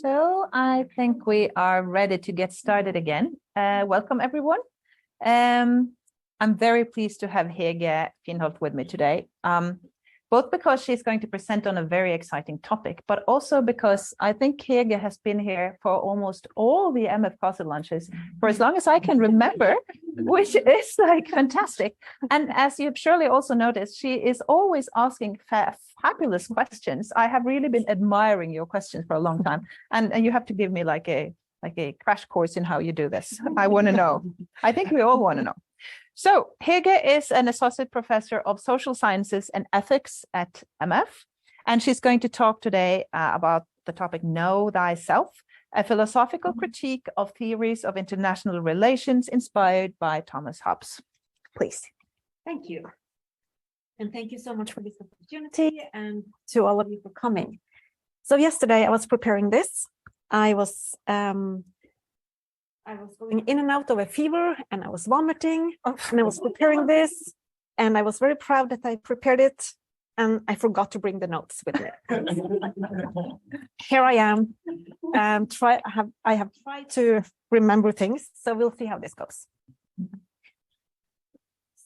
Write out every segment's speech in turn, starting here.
So I think we are ready to get started again. Welcome, everyone. I'm very pleased to have Hege Finholt with me today, both because she's going to present on a very exciting topic, but also because I think Hege has been here for almost all the MF CASR lunches for as long as I can remember, which is like fantastic. And as you've surely also noticed, she is always asking fabulous questions. I have really been admiring your questions for a long time, and you have to give me like a crash course in how you do this. I want to know. I think we all want to know. So Hege is an associate professor of social sciences and ethics at MF, and she's going to talk today about the topic Know Thyself, a philosophical critique of theories of international relations inspired by Thomas Hobbes. Please. Thank you. And thank you so much for this opportunity and to all of you for coming. So yesterday I was preparing this. I was going in and out of a fever and I was vomiting and I was preparing this and I was very proud that I prepared it and I forgot to bring the notes with me. Here I am. I have tried to remember things, so we'll see how this goes.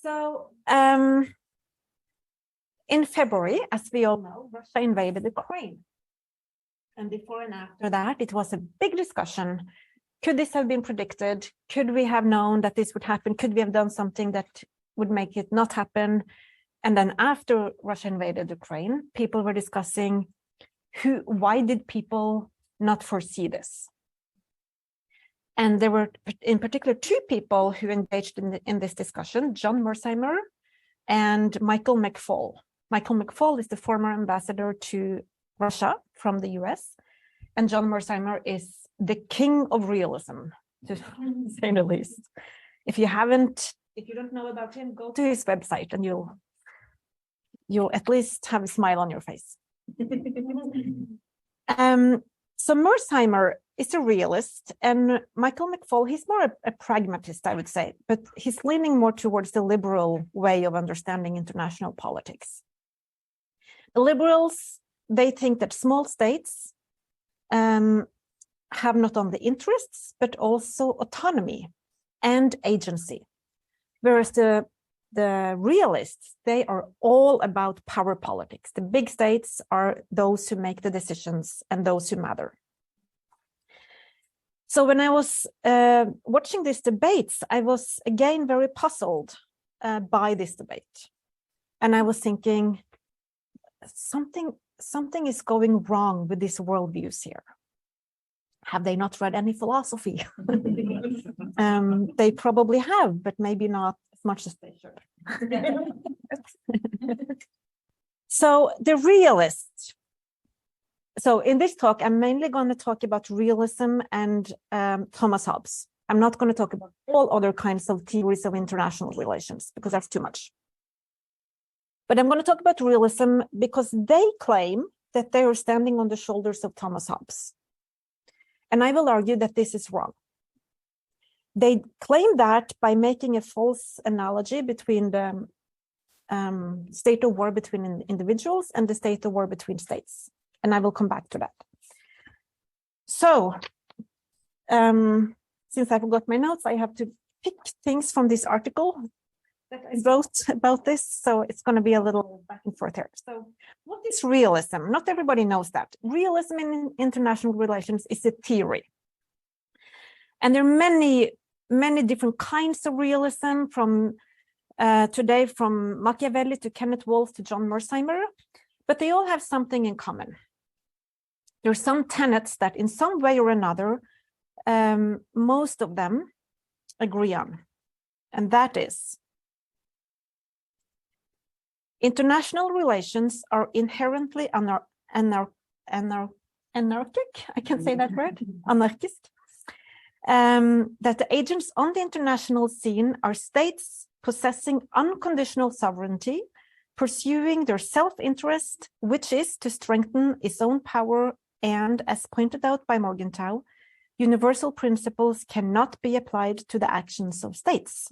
So in February, as we all know, Russia invaded Ukraine. And before and after that, it was a big discussion. Could this have been predicted? Could we have known that this would happen? Could we have done something that would make it not happen? And then after Russia invaded Ukraine, people were discussing why did people not foresee this? And there were in particular two people who engaged in this discussion, John Mersheimer and Michael McFaul. Michael McFaul is the former ambassador to Russia from the US, and John Mersheimer is the king of realism, to say the least. If you don't know about him, go to his website and you'll at least have a smile on your face. So Mersheimer is a realist, and Michael McFaul, he's more a pragmatist, I would say, but he's leaning more towards the liberal way of understanding international politics. The liberals, they think that small states have not only interests, but also autonomy and agency. Whereas the realists, they are all about power politics. The big states are those who make the decisions and those who matter. So when I was watching these debates, I was again very puzzled by this debate. And I was thinking, something is going wrong with these worldviews here. Have they not read any philosophy? They probably have, but maybe not as much as they should. So the realists. So in this talk, I'm mainly going to talk about realism and Thomas Hobbes. I'm not going to talk about all other kinds of theories of international relations because that's too much. But I'm going to talk about realism because they claim that they are standing on the shoulders of Thomas Hobbes. And I will argue that this is wrong. They claim that by making a false analogy between the state of war between individuals and the state of war between states. And I will come back to that. So, since I forgot my notes, I have to pick things from this article that I wrote about this. So it's going to be a little back and forth here. So what is realism? Not everybody knows that. Realism in international relations is a theory. And there are many different kinds of realism from today, from Machiavelli to Kenneth Wolff to John Mersheimer, but they all have something in common. There are some tenets that in some way or another, most of them agree on. And that is, international relations are inherently anarchic. I can say that word, anarchist. That the agents on the international scene are states possessing unconditional sovereignty, pursuing their self-interest, which is to strengthen its own power, and, as pointed out by Morgenthau, universal principles cannot be applied to the actions of states.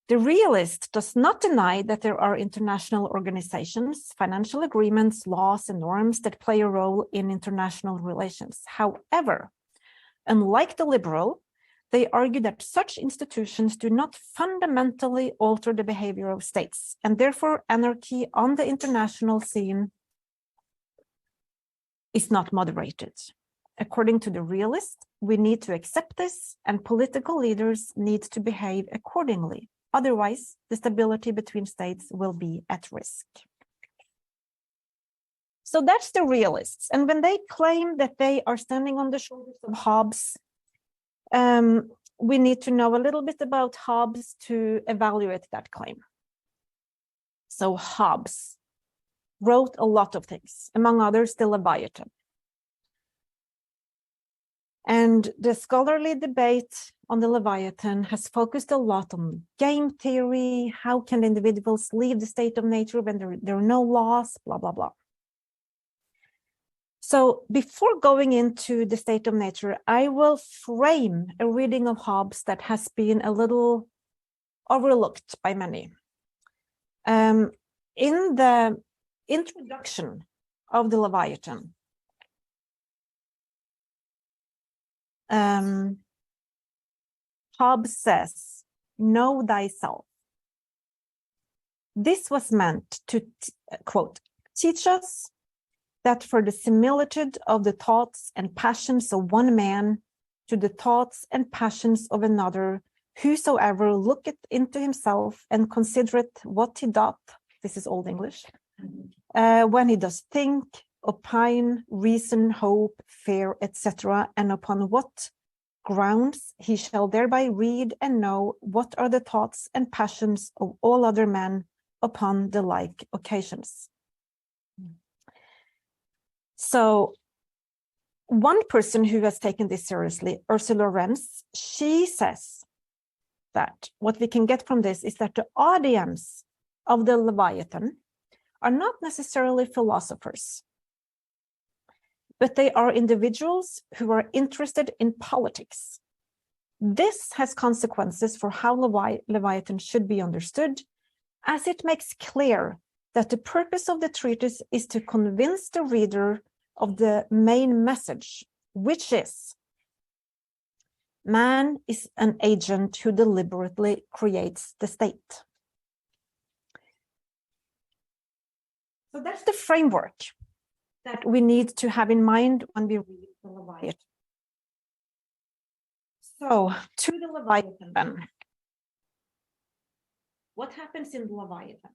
The realist does not deny that there are international organizations, financial agreements, laws, and norms that play a role in international relations. However, unlike the liberal, they argue that such institutions do not fundamentally alter the behavior of states, and therefore anarchy on the international scene is not moderated. According to the realist, we need to accept this, and political leaders need to behave accordingly. Otherwise, the stability between states will be at risk. So that's the realists. And when they claim that they are standing on the shoulders of Hobbes, we need to know a little bit about Hobbes to evaluate that claim. So Hobbes wrote a lot of things, among others, the Leviathan. And the scholarly debate on the Leviathan has focused a lot on game theory. How can individuals leave the state of nature when there are no laws, blah, blah, blah. So before going into the state of nature, I will frame a reading of Hobbes that has been a little overlooked by many. In the introduction of the Leviathan, Hobbes says, know thyself. This was meant to, quote, teach us that for the similitude of the thoughts and passions of one man to the thoughts and passions of another, whosoever looketh into himself and considereth what he doth, this is Old English, when he does think, opine, reason, hope, fear, etc., and upon what grounds he shall thereby read and know what are the thoughts and passions of all other men upon the like occasions. So one person who has taken this seriously, Ursula Renz, she says that what we can get from this is that the audience of the Leviathan are not necessarily philosophers, but they are individuals who are interested in politics. This has consequences for how Leviathan should be understood, as it makes clear that the purpose of the treatise is to convince the reader of the main message, which is man is an agent who deliberately creates the state. So that's the framework that we need to have in mind when we read the Leviathan. So, to the Leviathan then. What happens in the Leviathan?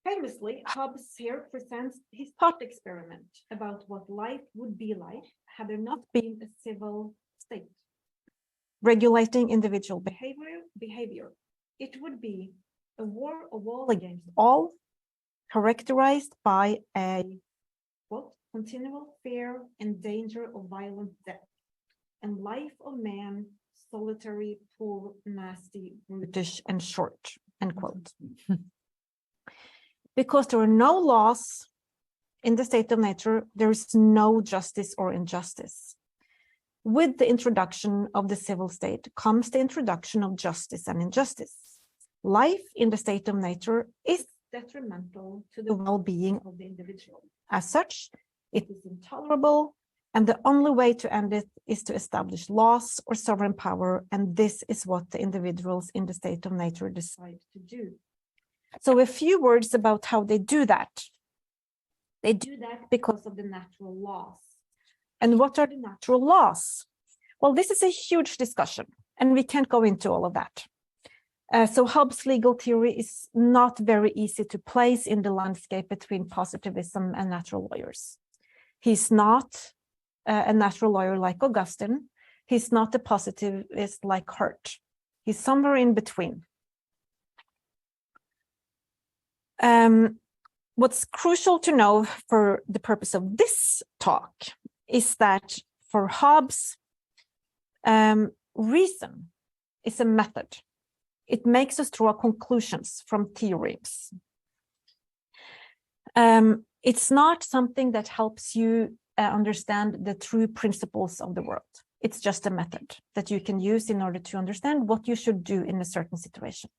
Famously, Hobbes here presents his thought experiment about what life would be like had there not been a civil state regulating individual behavior. It would be a war of all against all, characterized by a quote, continual fear and danger of violent death, and life of man solitary, poor, nasty, brutish, and short, end quote. Because there are no laws in the state of nature, there is no justice or injustice. With the introduction of the civil state comes the introduction of justice and injustice. Life in the state of nature is detrimental to the well-being of the individual. As such, it is intolerable, and the only way to end it is to establish laws or sovereign power, and this is what the individuals in the state of nature decide to do. So a few words about how they do that. They do that because of the natural laws. And what are the natural laws? Well, this is a huge discussion, and we can't go into all of that. So Hobbes' legal theory is not very easy to place in the landscape between positivism and natural lawyers. He's not a natural lawyer like Augustine. He's not a positivist like Hurt. He's somewhere in between. What's crucial to know for the purpose of this talk is that for Hobbes, reason is a method. It makes us draw conclusions from theorems. It's not something that helps you understand the true principles of the world. It's just a method that you can use in order to understand what you should do in a certain situation.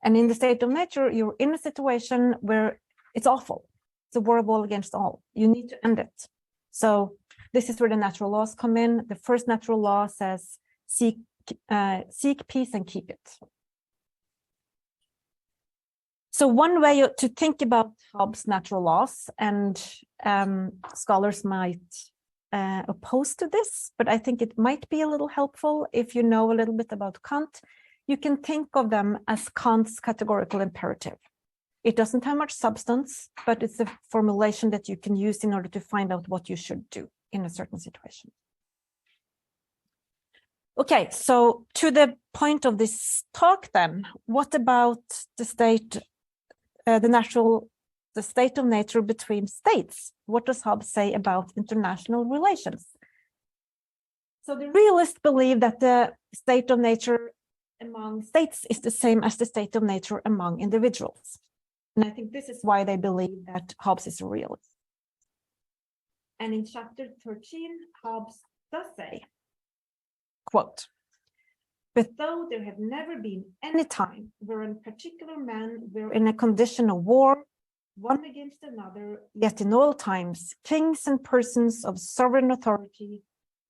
And in the state of nature, you're in a situation where it's awful. It's a war ball against all. You need to end it. So this is where the natural laws come in. The first natural law says, seek peace and keep it. So one way to think about Hobbes' natural laws, and scholars might oppose to this, but I think it might be a little helpful if you know a little bit about Kant. You can think of them as Kant's categorical imperative. It doesn't have much substance, but it's a formulation that you can use in order to find out what you should do in a certain situation. Okay, so to the point of this talk then, what about the state, the state of nature between states? What does Hobbes say about international relations? So the realists believe that the state of nature among states is the same as the state of nature among individuals. And I think this is why they believe that Hobbes is a realist. And in chapter 13, Hobbes does say, quote, "But though there have never been any time wherein particular men were in a condition of war, one against another, yet in all times, kings and persons of sovereign authority,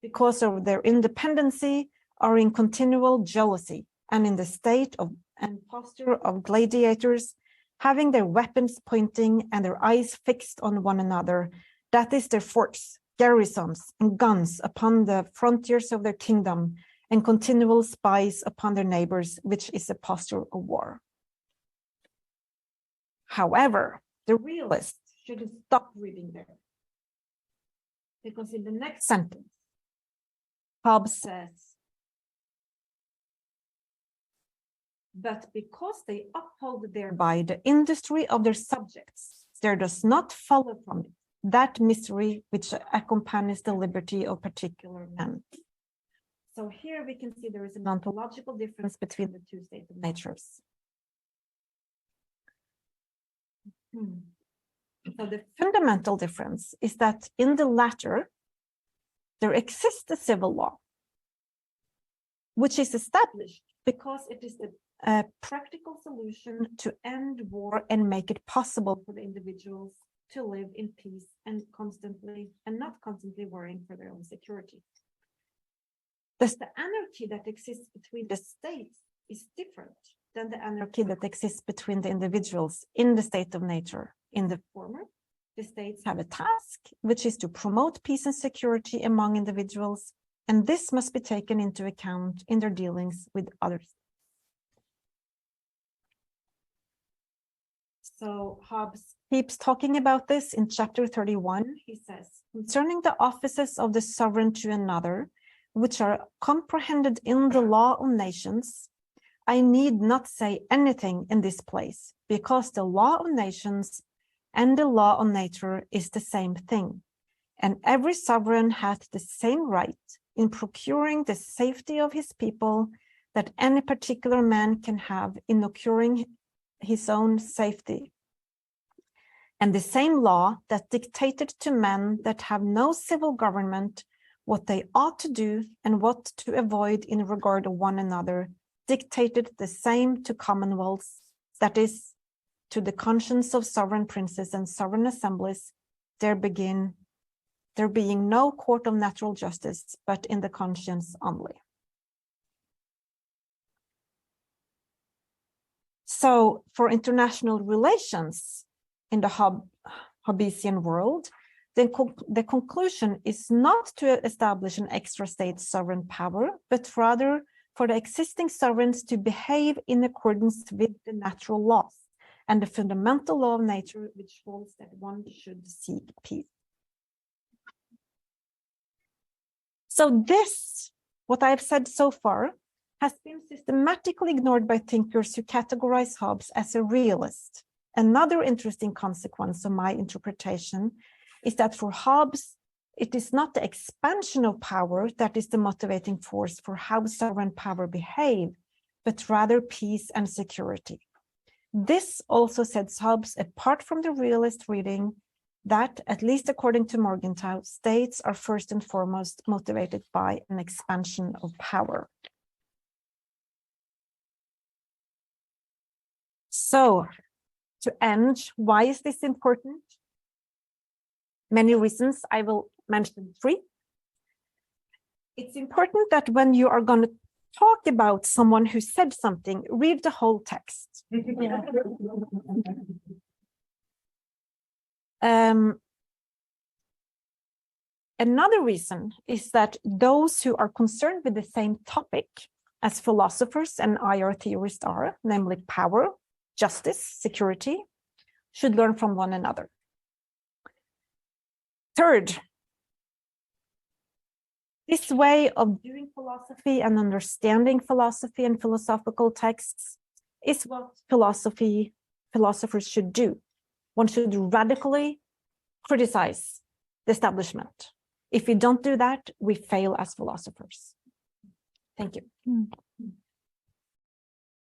because of their independency, are in continual jealousy, and in the state of and posture of gladiators, having their weapons pointing and their eyes fixed on one another, that is their forts, garrisons, and guns upon the frontiers of their kingdom, and continual spies upon their neighbors, which is a posture of war." However, the realists should stop reading there, because in the next sentence, Hobbes says, "But because they uphold thereby the industry of their subjects, there does not follow from it that misery which accompanies the liberty of particular men." So here we can see there is an ontological difference between the two states of natures. So the fundamental difference is that in the latter, there exists a civil law, which is established because it is the practical solution to end war and make it possible for the individuals to live in peace and not constantly worrying for their own security. Thus, the anarchy that exists between the states is different than the anarchy that exists between the individuals in the state of nature. In the former, the states have a task, which is to promote peace and security among individuals, and this must be taken into account in their dealings with others. So Hobbes keeps talking about this in chapter 31. He says, "Concerning the offices of the sovereign to another, which are comprehended in the law of nations, I need not say anything in this place, because the law of nations and the law of nature is the same thing, and every sovereign hath the same right in procuring the safety of his people that any particular man can have in occurring his own safety. And the same law that dictated to men that have no civil government what they ought to do and what to avoid in regard of one another, dictated the same to commonwealths, that is, to the conscience of sovereign princes and sovereign assemblies, there being no court of natural justice, but in the conscience only." So for international relations in the Hobbesian world, the conclusion is not to establish an extra state sovereign power, but rather for the existing sovereigns to behave in accordance with the natural laws and the fundamental law of nature, which holds that one should seek peace. So this, what I've said so far, has been systematically ignored by thinkers who categorize Hobbes as a realist. Another interesting consequence of my interpretation is that for Hobbes, it is not the expansion of power that is the motivating force for how sovereign power behave, but rather peace and security. This also sets Hobbes apart from the realist reading, that, at least according to Morgenthau, states are first and foremost motivated by an expansion of power. So, to end, why is this important? Many reasons. I will mention 3. It's important that when you are going to talk about someone who said something, read the whole text. Another reason is that those who are concerned with the same topic as philosophers and IR theorists are, namely power, justice, security, should learn from one another. Third, this way of doing philosophy and understanding philosophy and philosophical texts is what philosophers should do. One should radically criticize the establishment. If we don't do that, we fail as philosophers. Thank you.